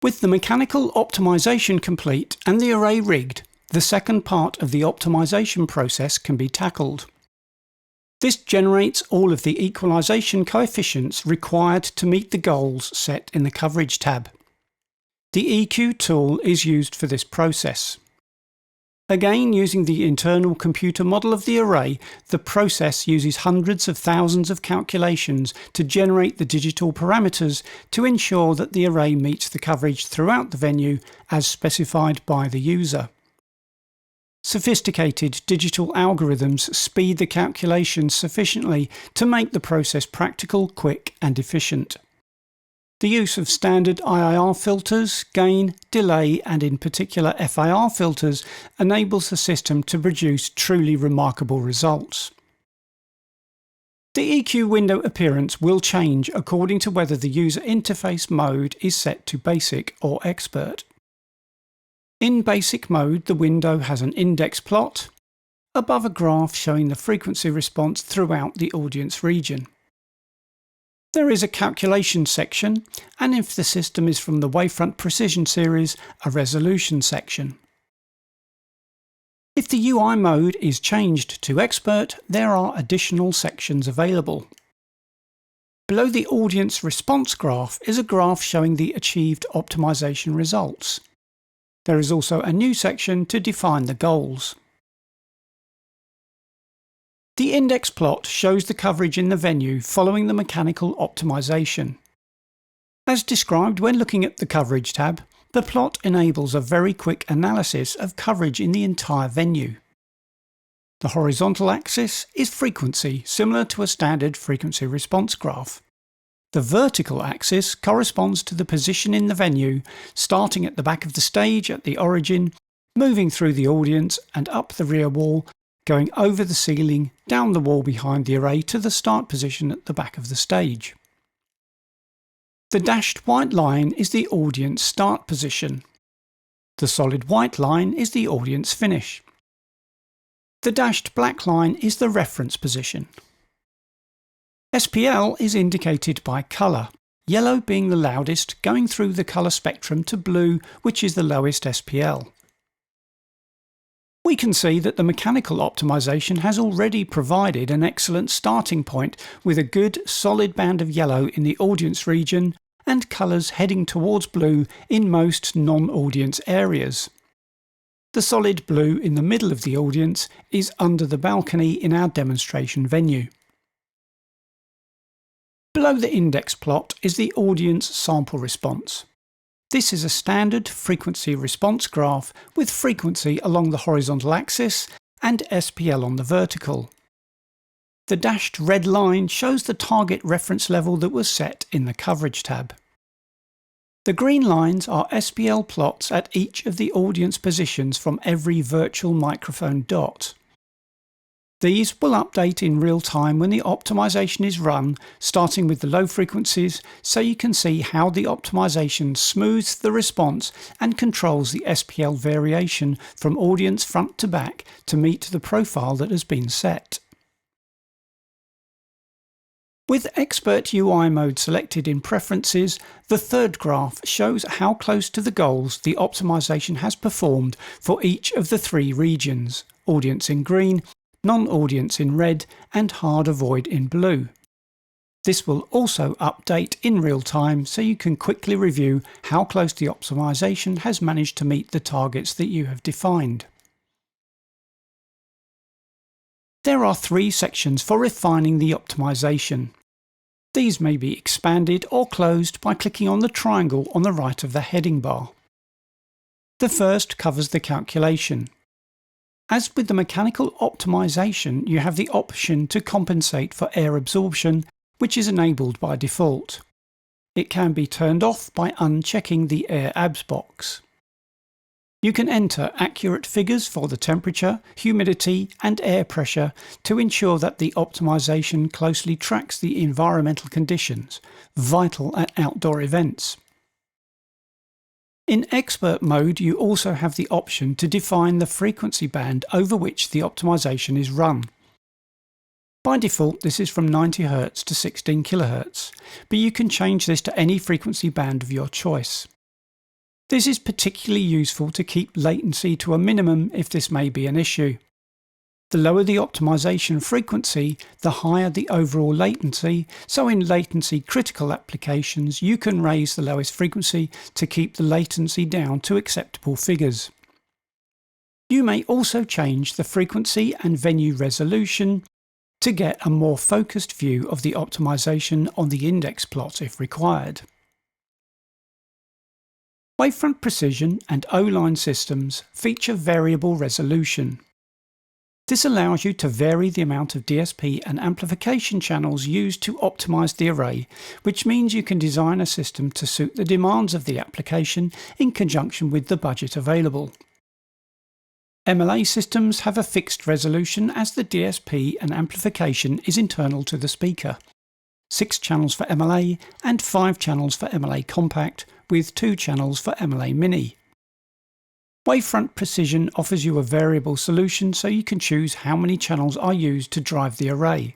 With the mechanical optimization complete and the array rigged, the second part of the optimization process can be tackled. This generates all of the equalization coefficients required to meet the goals set in the Coverage tab. The EQ tool is used for this process. Again, using the internal computer model of the array, the process uses hundreds of thousands of calculations to generate the digital parameters to ensure that the array meets the coverage throughout the venue as specified by the user. Sophisticated digital algorithms speed the calculations sufficiently to make the process practical, quick and efficient. The use of standard IIR filters, gain, delay and in particular FIR filters enables the system to produce truly remarkable results. The EQ window appearance will change according to whether the user interface mode is set to Basic or Expert. In Basic mode, the window has an index plot above a graph showing the frequency response throughout the audience region. There is a calculation section, and if the system is from the Wavefront Precision series, a resolution section. If the UI mode is changed to Expert, there are additional sections available. Below the audience response graph is a graph showing the achieved optimization results. There is also a new section to define the goals. The index plot shows the coverage in the venue following the mechanical optimization. As described when looking at the Coverage tab, the plot enables a very quick analysis of coverage in the entire venue. The horizontal axis is frequency, similar to a standard frequency response graph. The vertical axis corresponds to the position in the venue, starting at the back of the stage at the origin, moving through the audience and up the rear wall, going over the ceiling, down the wall behind the array to the start position at the back of the stage. The dashed white line is the audience start position. The solid white line is the audience finish. The dashed black line is the reference position. SPL is indicated by colour, yellow being the loudest, going through the colour spectrum to blue, which is the lowest SPL. We can see that the mechanical optimization has already provided an excellent starting point with a good solid band of yellow in the audience region and colours heading towards blue in most non-audience areas. The solid blue in the middle of the audience is under the balcony in our demonstration venue. Below the index plot is the audience sample response. This is a standard frequency response graph with frequency along the horizontal axis and SPL on the vertical. The dashed red line shows the target reference level that was set in the Coverage tab. The green lines are SPL plots at each of the audience positions from every virtual microphone dot. These will update in real time when the optimization is run, starting with the low frequencies, so you can see how the optimization smooths the response and controls the SPL variation from audience front to back to meet the profile that has been set. With Expert UI mode selected in Preferences, the third graph shows how close to the goals the optimization has performed for each of the three regions: audience in green, non-audience in red and hard avoid in blue. This will also update in real time so you can quickly review how close the optimization has managed to meet the targets that you have defined. There are three sections for refining the optimization. These may be expanded or closed by clicking on the triangle on the right of the heading bar. The first covers the calculation. As with the mechanical optimization, you have the option to compensate for air absorption, which is enabled by default. It can be turned off by unchecking the Air Abs box. You can enter accurate figures for the temperature, humidity and air pressure to ensure that the optimization closely tracks the environmental conditions, vital at outdoor events. In Expert mode, you also have the option to define the frequency band over which the optimization is run. By default, this is from 90 Hz to 16 kHz, but you can change this to any frequency band of your choice. This is particularly useful to keep latency to a minimum if this may be an issue. The lower the optimization frequency, the higher the overall latency, so in latency critical applications you can raise the lowest frequency to keep the latency down to acceptable figures. You may also change the frequency and venue resolution to get a more focused view of the optimization on the index plot if required. Wavefront precision and O-line systems feature variable resolution. This allows you to vary the amount of DSP and amplification channels used to optimize the array, which means you can design a system to suit the demands of the application in conjunction with the budget available. MLA systems have a fixed resolution as the DSP and amplification is internal to the speaker. 6 channels for MLA and 5 channels for MLA Compact, with 2 channels for MLA Mini. Wavefront precision offers you a variable solution so you can choose how many channels are used to drive the array.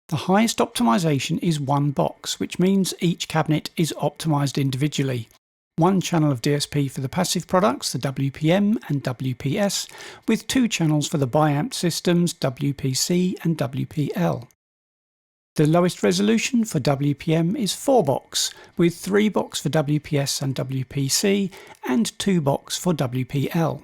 The highest optimization is 1 box, which means each cabinet is optimized individually. 1 channel of DSP for the passive products, the WPM and WPS, with 2 channels for the biamp systems, WPC and WPL. The lowest resolution for WPM is 4 box, with 3 box for WPS and WPC and 2 box for WPL.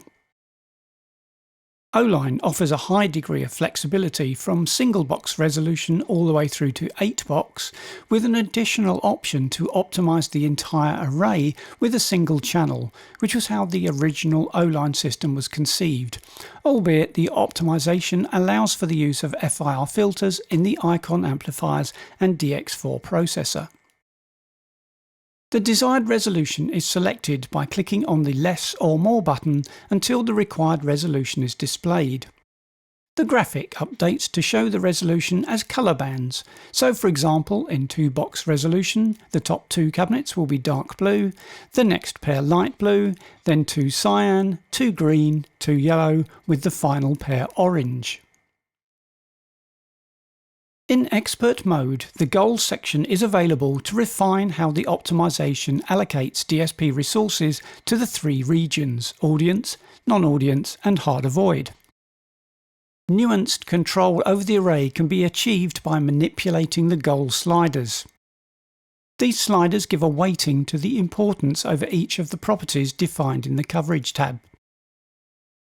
O-line offers a high degree of flexibility from single box resolution all the way through to 8 box, with an additional option to optimize the entire array with a single channel, which was how the original O-line system was conceived, albeit the optimization allows for the use of FIR filters in the Icon amplifiers and DX4 processor. The desired resolution is selected by clicking on the less or more button until the required resolution is displayed. The graphic updates to show the resolution as colour bands, so for example in 2 box resolution the top 2 cabinets will be dark blue, the next pair light blue, then 2 cyan, 2 green, 2 yellow, with the final pair orange. In expert mode, the goals section is available to refine how the optimization allocates DSP resources to the 3 regions: audience, non-audience and hard avoid. Nuanced control over the array can be achieved by manipulating the goal sliders. These sliders give a weighting to the importance over each of the properties defined in the Coverage tab.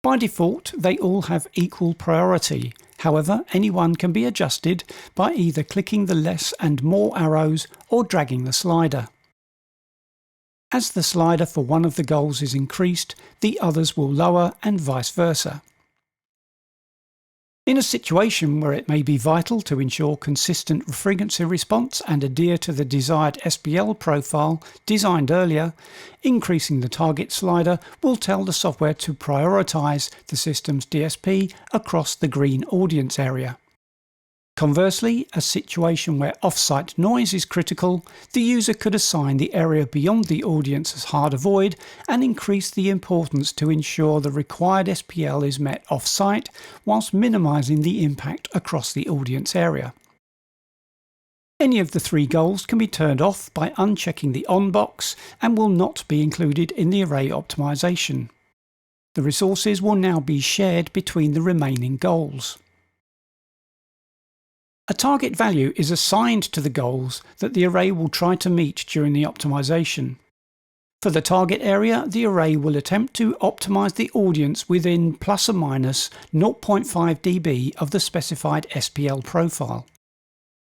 By default, they all have equal priority. However, any one can be adjusted by either clicking the less and more arrows or dragging the slider. As the slider for one of the goals is increased, the others will lower and vice versa. In a situation where it may be vital to ensure consistent frequency response and adhere to the desired SPL profile designed earlier, increasing the target slider will tell the software to prioritize the system's DSP across the green audience area. Conversely, a situation where off-site noise is critical, the user could assign the area beyond the audience as hard avoid and increase the importance to ensure the required SPL is met off-site whilst minimizing the impact across the audience area. Any of the 3 goals can be turned off by unchecking the on box and will not be included in the array optimization. The resources will now be shared between the remaining goals. A target value is assigned to the goals that the array will try to meet during the optimization. For the target area, the array will attempt to optimize the audience within plus or minus 0.5 dB of the specified SPL profile.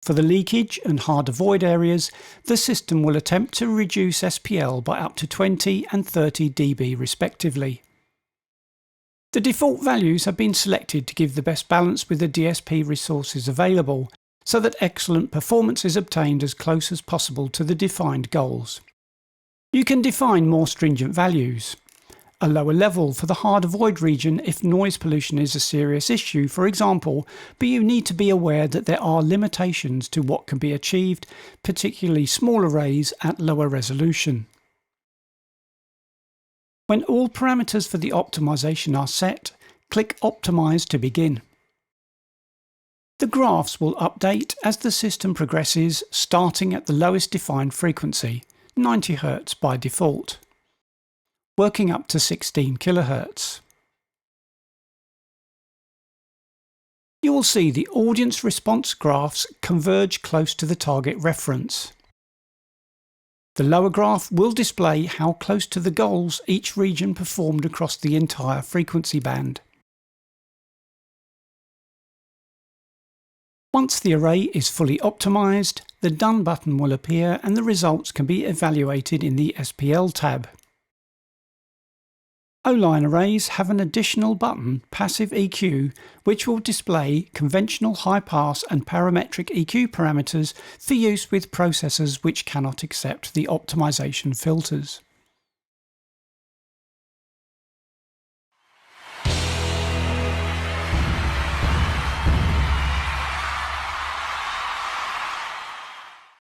For the leakage and hard avoid areas, the system will attempt to reduce SPL by up to 20 and 30 dB respectively. The default values have been selected to give the best balance with the DSP resources available, so that excellent performance is obtained as close as possible to the defined goals. You can define more stringent values. A lower level for the hard avoid region if noise pollution is a serious issue, for example, but you need to be aware that there are limitations to what can be achieved, particularly small arrays at lower resolution. When all parameters for the optimization are set, click Optimize to begin. The graphs will update as the system progresses, starting at the lowest defined frequency, 90 Hz by default. working up to 16 kHz. You will see the audience response graphs converge close to the target reference. The lower graph will display how close to the goals each region performed across the entire frequency band. Once the array is fully optimized, the Done button will appear and the results can be evaluated in the SPL tab. O-line arrays have an additional button, Passive EQ, which will display conventional high-pass and parametric EQ parameters for use with processors which cannot accept the optimization filters.